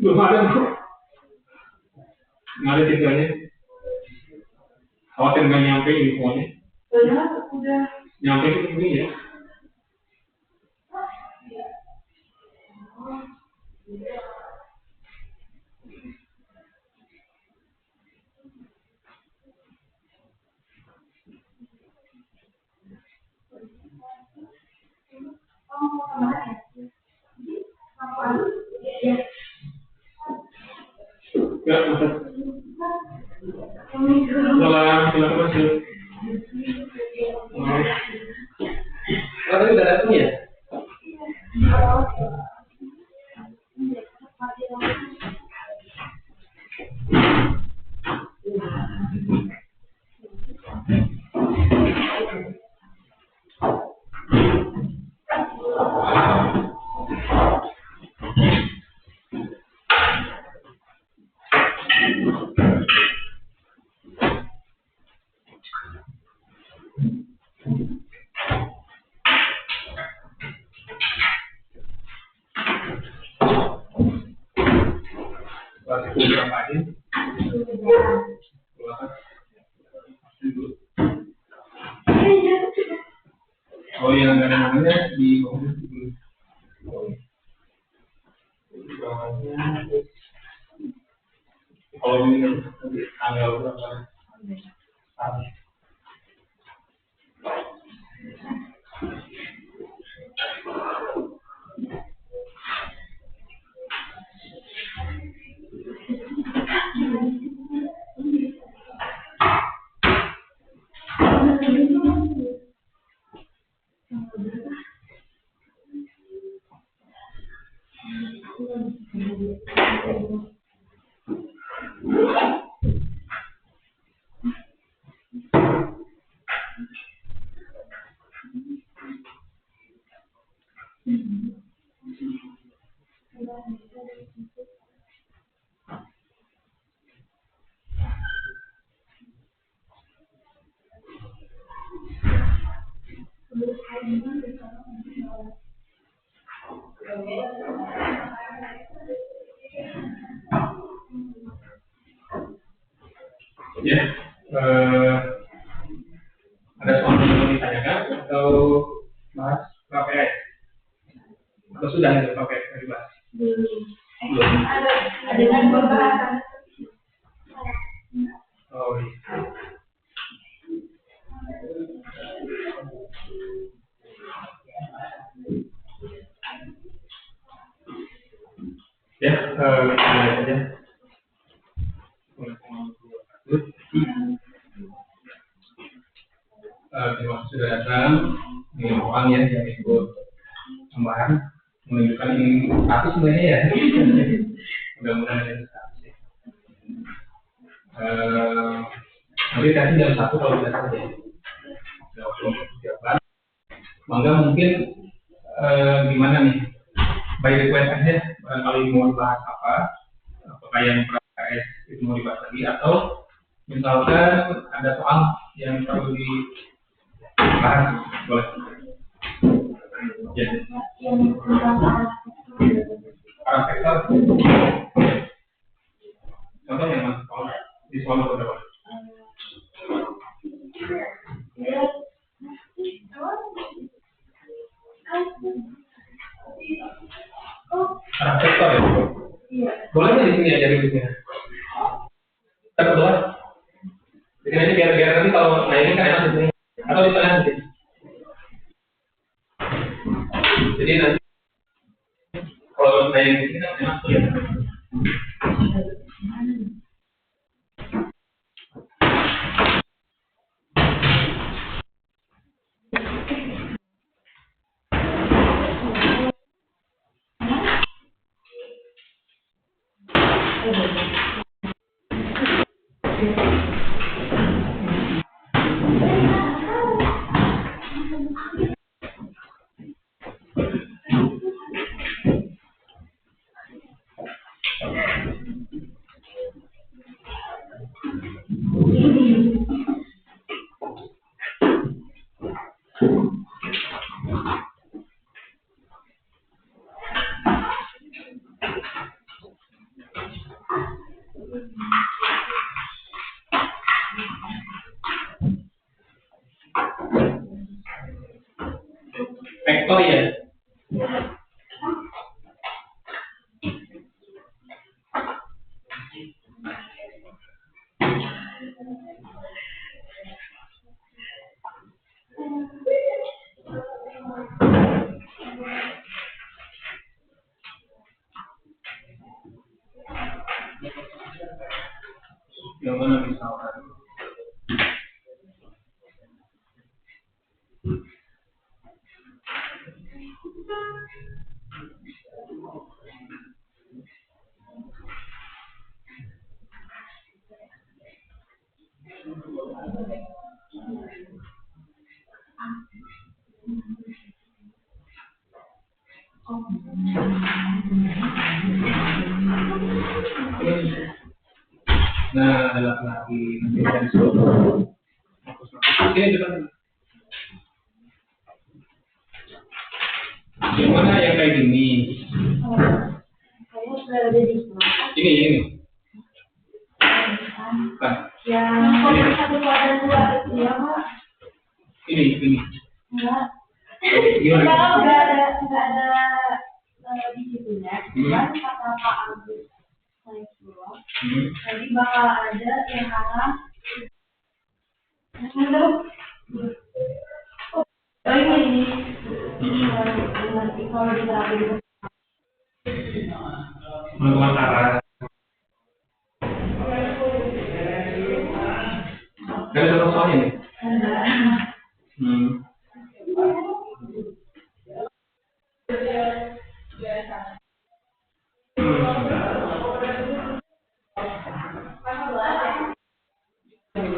Belum ada bu. Nggak ada tinggalnya. Khawatir nggak nyampe infonya. Udah. Nyampe itu begini ya. Ya, masa. Silakan masuk. Tadi udah datang ya? Oh yang ada namanya di bawah dulu. Di bawahnya. Kalau ini tanggal berapa? Ya, ada soal yang ditanyakan atau bahas KPS? Atau sudah itu KPS yang dibahas? Belum. Ada dengan pembahasan. Oh iya. Ya, lihat aja. Terima kasih sudah datang. Ini orang ya yang ikut tambahan menunjukkan ini tapi sebenarnya ya. Mudah-mudahan ini status. Nanti tadi jam 1 kalau tidak salah ya. Maka mungkin gimana nih? By request aja barangkali mau dibahas apa? Apakah yang PKS itu mau dibahas lagi atau misalkan ada soal yang perlu dibahas, boleh. Ya. Arah sektor. Contoh yang mas, kalau di soal berapa? Arah sektor ya. Boleh nggak di sini aja duduknya? Kita berdua. Jadi nanti biar nanti kalau nah ini kan enak di sini atau di tengah sini. Jadi nanti kalau saya yang di sini kan enak tuh ya. ya. Yang mana misalkan? Nah, ada laki-laki dari Solo. Ini depan. Yang mana yang kayak gini? Ini. Bukan. Yang satu ada dua itu ya, Pak? Ini. Enggak. Gimana? Kalau nggak ada di situnya, kan kata Pak Agus Saifullah, jadi bakal ada yang arah ini nanti kalau diterapin Menentukan arah. Gak ada contohnya nih.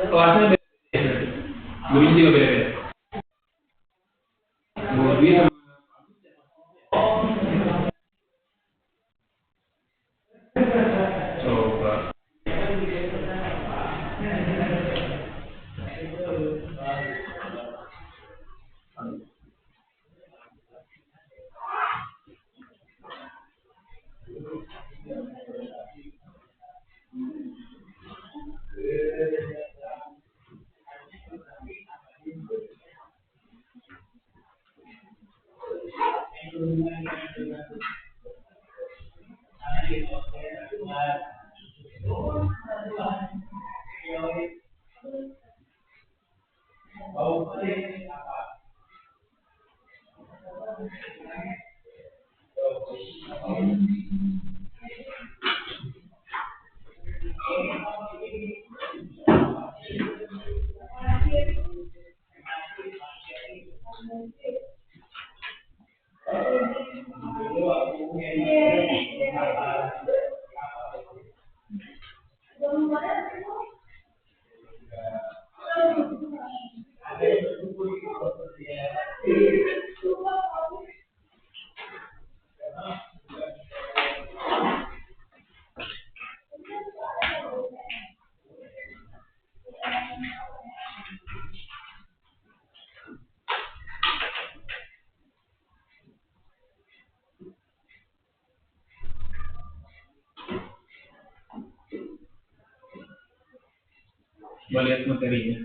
Kelasnya beda. Bunyi juga beda-beda. Budi sama coba. Coba lihat materinya.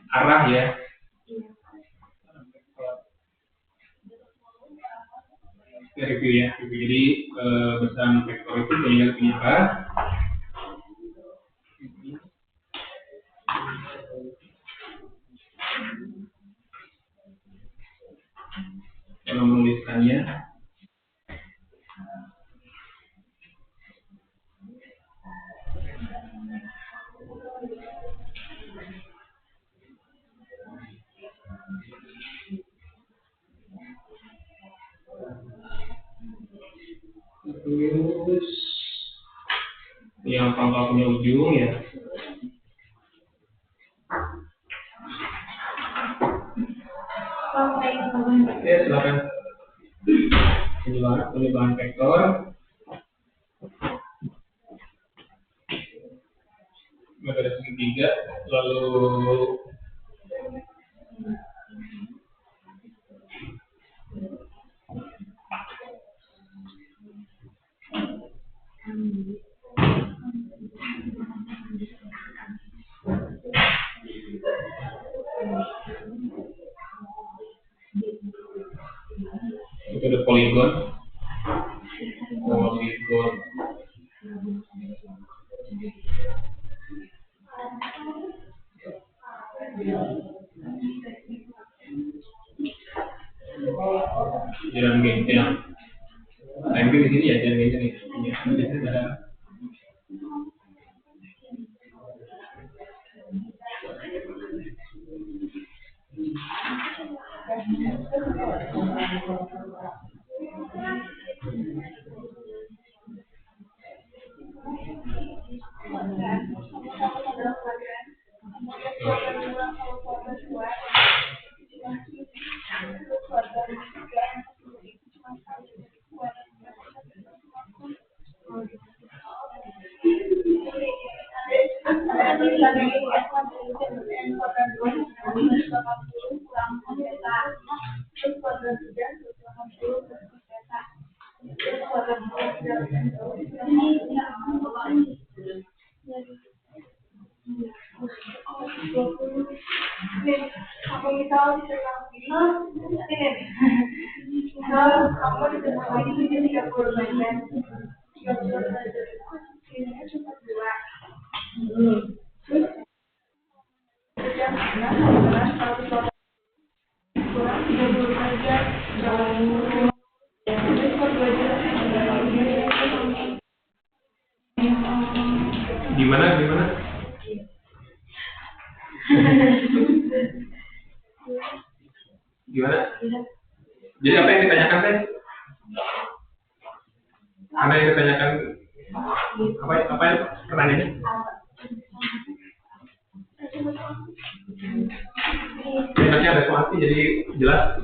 Arah ya. Review ya. Jadi besaran vektor itu punya arah. Kalau menuliskannya terus yang pangkal punya ujung ya. Oke, silakan. Penyebaran vektor. Metode segitiga, lalu Metode poligon. Poligon. Jalan gengnya. Nah, mungkin di sini ya jalan gengnya nih. Di sini ada. Gimana? Jadi apa yang ditanyakan teh? Apa yang ditanyakan? Apa yang pertanyaannya? Masih ada somasi jadi jelas.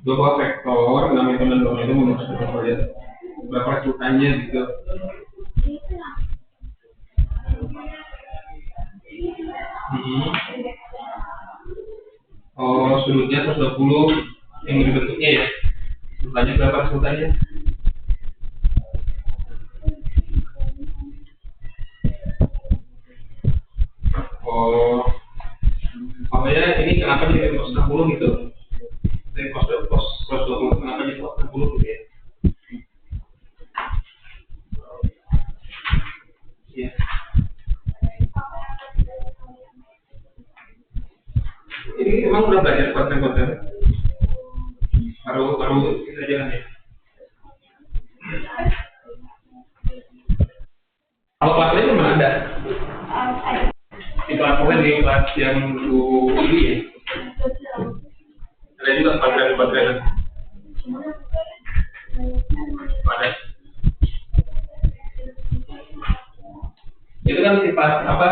Dua vektor dalam hitungan doang itu menunjukkan proyek berapa resultannya gitu. Oh, sudutnya 120 yang bentuknya ya. Resultannya berapa resultannya? Oh, makanya ini kenapa jadi cos 60 gitu? Dari cos 20 kenapa jadi cos 60 gitu ya? Iya. Ini emang udah belajar konten-konten? Baru kita jalan ya? Kalau kelas lain mana ada? Di kelas lain, di kelas yang ini ya? Ada juga baterai. Ada. Itu kan sifat apa?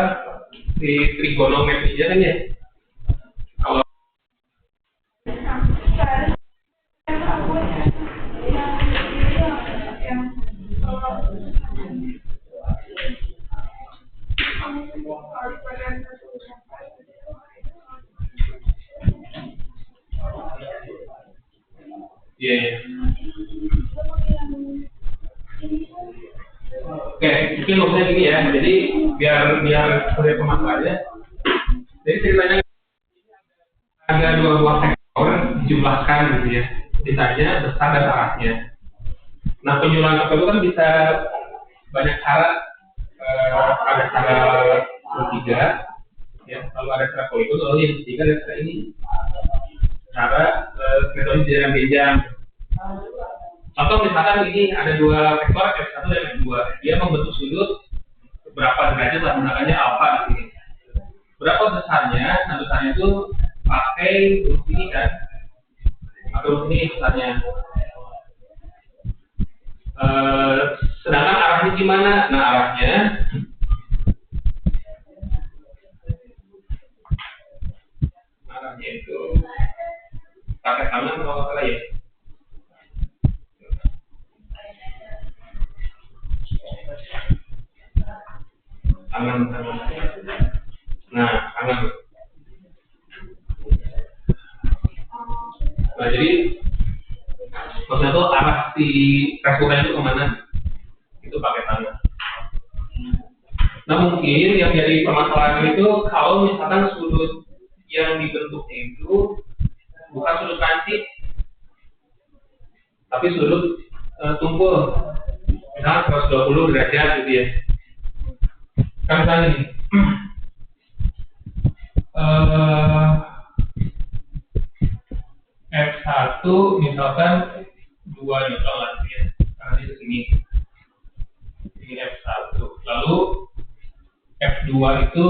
Si trigonometrisnya kan ya? Kalau iya. Oke, mungkin maksudnya gini ya. Jadi biar sebagai pemasarannya. Jadi ceritanya ada dua buah vektor dijumlahkan gitu ya. Ditanya besar dan arahnya. Nah, penjumlahan vektor itu kan bisa banyak cara. Ada cara ketiga, ya. Kalau ada cara poligon, lalu yang ketiga ada cara ini. Cara metode jalan genjang. Contoh misalkan ini ada dua vektor F1 dan F2, dia membentuk sudut berapa derajat lah, menggunakannya alfa di sini. Berapa besarnya? Nah, besarnya itu pakai rumus ini kan, pakai rumus ini besarnya. Sedangkan arahnya gimana? Nah, arahnya itu pakai tangan kalau salah ya. Tangan. Nah, tangan. Nah, jadi maksudnya tuh arah si resultan itu kemana? Itu pakai tangan. Nah, mungkin yang jadi permasalahan itu kalau misalkan sudut yang dibentuknya itu bukan sudut lancip, tapi sudut tumpul, misalnya 120 derajat gitu ya. Kan misalnya nih, F1 misalkan 2 Newton lah ya, karena di sini ini F1, lalu F2 itu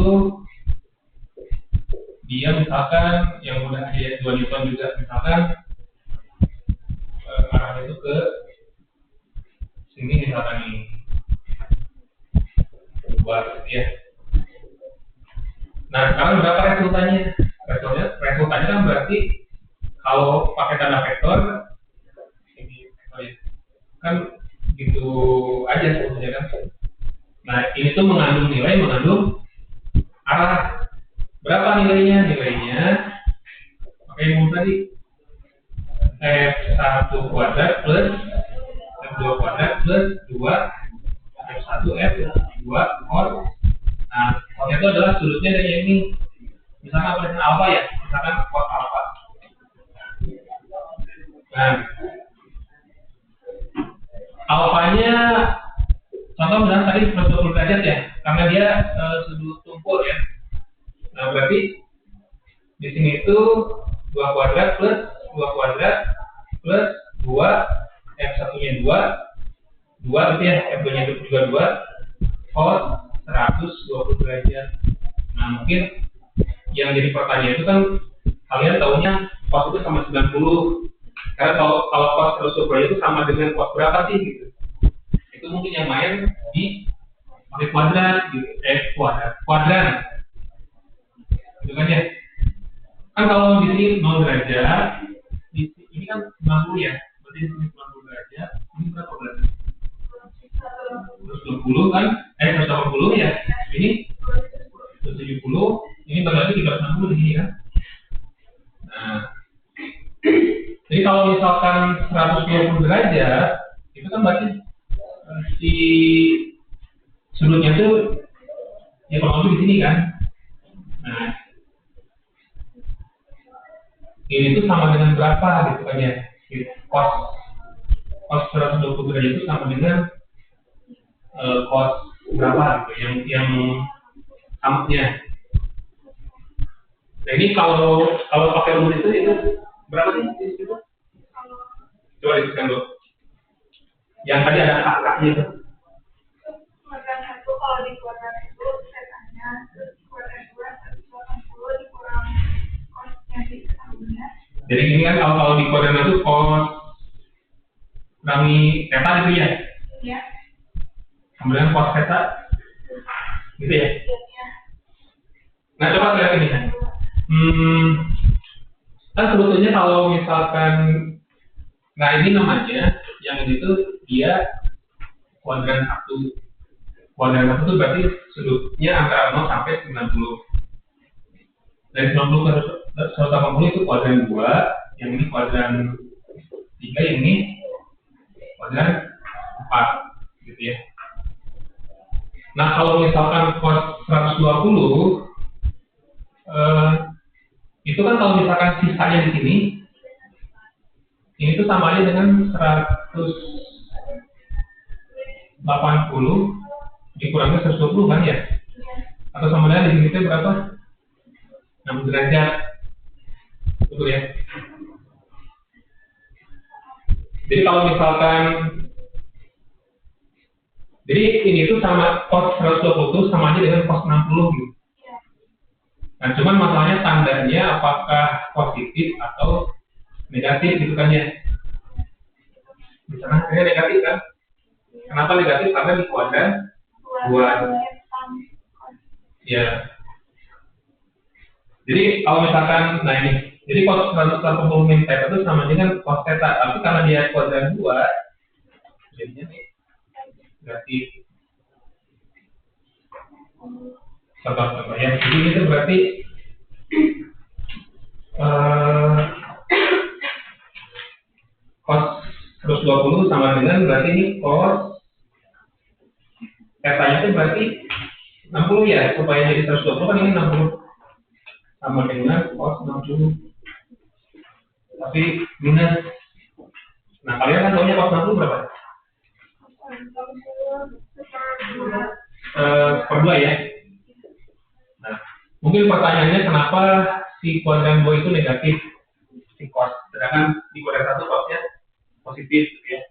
dia misalkan yang udah ada 2 Newton juga, misalkan arahnya itu ke sini misalkan ini 2 gitu ya. Nah, sekarang berapa resultannya? Resultannya kan berarti kalau pakai tanda vektor ini kan gitu aja sebetulnya kan. Nah, ini tuh mengandung arah. Berapa nilainya? Nilainya pakai yang tadi F1 kuadrat plus F2 kuadrat plus 2 F1 F2 cos. Nah, cos itu adalah sudutnya dari yang ini. Misalkan apa dengan alfa ya? Misalkan cos alfa. Nah, alfanya contoh misalnya tadi 120 derajat ya, karena dia sudut tumpul ya. Nah, berarti di sini itu 2 kuadrat plus 2 kuadrat plus 2 F1-nya 2 berarti ya, F2-nya juga 2 cos 120 derajat. Nah, mungkin yang jadi pertanyaan itu kan kalian tahunya cos itu sama 90. Karena kalau cos 120 derajat itu sama dengan cos berapa sih gitu. Itu mungkin yang main di pakai kuadrat gitu, kuadran. Gitu kan ya. Kan kalau di sini 0 derajat, ini kan 90 ya. Berarti di sini 90 derajat, ini berapa berarti? 120 kan? 180 ya. Ini 170, ini berarti 360 di sini kan. Nah, jadi kalau misalkan 120 derajat, itu kan berarti si sudutnya itu ya kurang lebih di sini kan. Nah, ini tuh sama dengan berapa gitu kan ya? Cos 120 derajat itu sama dengan cos berapa gitu yang samanya. Nah, ini kalau pakai rumus itu berapa sih di situ? Coba disebutkan dulu. Yang tadi ada kakaknya itu. Kuadran 1 kalau di kuadran itu setanya kuadran 2 180 dikurang cosnya di satunya. Jadi ini kan kalau di kuadran itu cos kurangi theta gitu ya? Iya. Kemudian cos theta gitu ya? Iya. Nah, coba lihat ini kan. Kan sebetulnya kalau misalkan, nah ini namanya yang ini tuh dia kuadran 1. Kuadran 1 itu berarti sudutnya antara 0 sampai 90. Dari 90 ke 180 itu kuadran 2, yang ini kuadran 3, yang ini kuadran 4 gitu ya. Nah, kalau misalkan cos 120 itu kan kalau misalkan sisanya di sini ini tuh sama aja dengan 180 dikurangi 120 kan ya? Atau sama dengan di sini itu berapa? 60 derajat. Betul ya? Jadi kalau misalkan, jadi ini tuh sama cos 120 itu sama aja dengan cos 60 gitu. Nah, cuman masalahnya tandanya apakah positif atau negatif gitu kan ya? Misalnya ini negatif kan? Kenapa negatif? Karena di kuadran 2. Ya. Jadi kalau misalkan, nah ini, jadi cos 180 min theta itu sama dengan cos theta, tapi karena dia kuadran 2, jadinya nih negatif. Contoh ya, jadi itu berarti 120 sama dengan berarti ini cos θ-nya itu berarti 60 ya, supaya jadi 120 kan ini 60 sama dengan cos 60 tapi minus. Nah kalian kan tahunya cos 60 berapa? Per 2 ya. Nah mungkin pertanyaannya kenapa si kuadran 2 itu negatif si cos, sedangkan di kuadran 1 cosnya positif ya.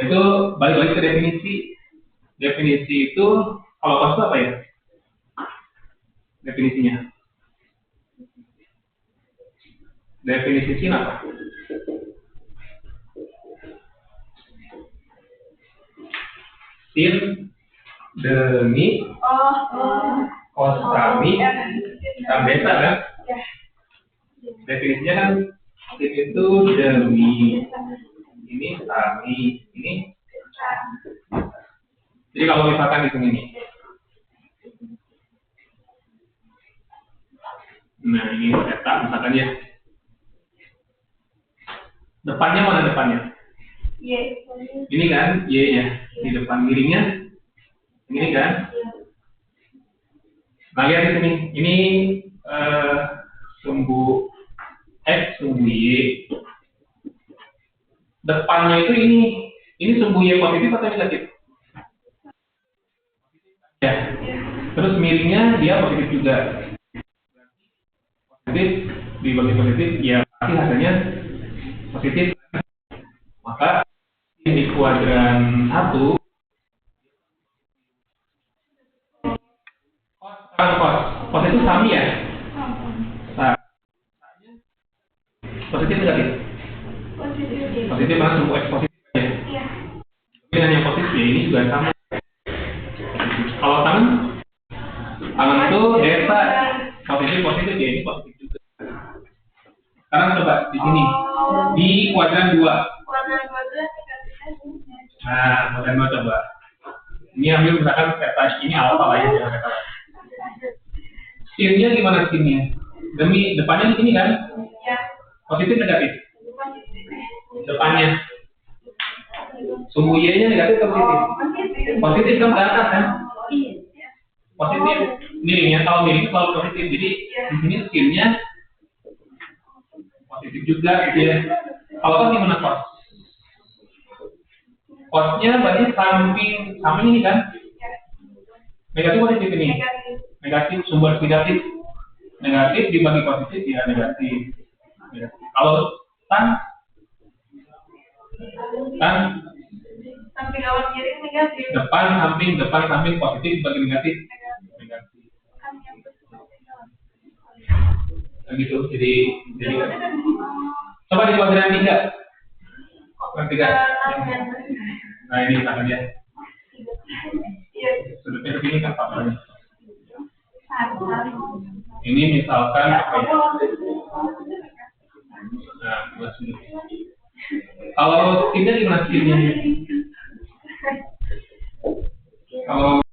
Itu balik lagi ke definisi. Definisi itu kalau cos itu apa ya? Definisinya. Definisi sin apa? Sin demi cos kami dan beta kan? Definisinya kan sin itu demi ini kami ini. Jadi kalau misalkan di sini nih, nah ini theta misalkan ya, depannya mana depannya? Ini kan y nya di depan, miringnya ini kan. Nah lihat di sini, ini sumbu x sumbu y, depannya itu ini sumbu y positif atau negatif? Ya. Terus miringnya dia positif juga. Positif dibagi positif, ya pasti hasilnya positif. Maka di kuadran 1 cos itu sami ya? Nah, positif negatif? Positif karena sumbu x positif ya? Dengan yang positif ya ini juga sama. Kalau tangan itu delta positif ya, ini positif juga. Sekarang coba di sini di kuadran 2. Nah, kuadran 2 coba. Ini ambil misalkan theta ini alpha lah ya, jangan theta. Sinnya gimana sinnya? Demi depannya di sini kan? Positif negatif? Depannya. Sumbu y-nya negatif atau positif? Positif kan ke atas kan? Positif. Miringnya kalau miring selalu positif. Jadi di sini sinnya positif juga gitu ya. Kalau kan gimana cos? Cosnya berarti samping ini kan? Negatif positif ini? Negatif, sumber negatif. Negatif dibagi positif ya negatif. Kalau tan samping awal miring negatif. Depan samping positif dibagi negatif. Gitu. Jadi coba di kuadran 3. Kuadran 3. Nah ini misalkan ya. Sudutnya begini kan faktornya. Ini misalkan apa ya? Nah, buat sudut. Kalau tidak gimana sinnya? Kalau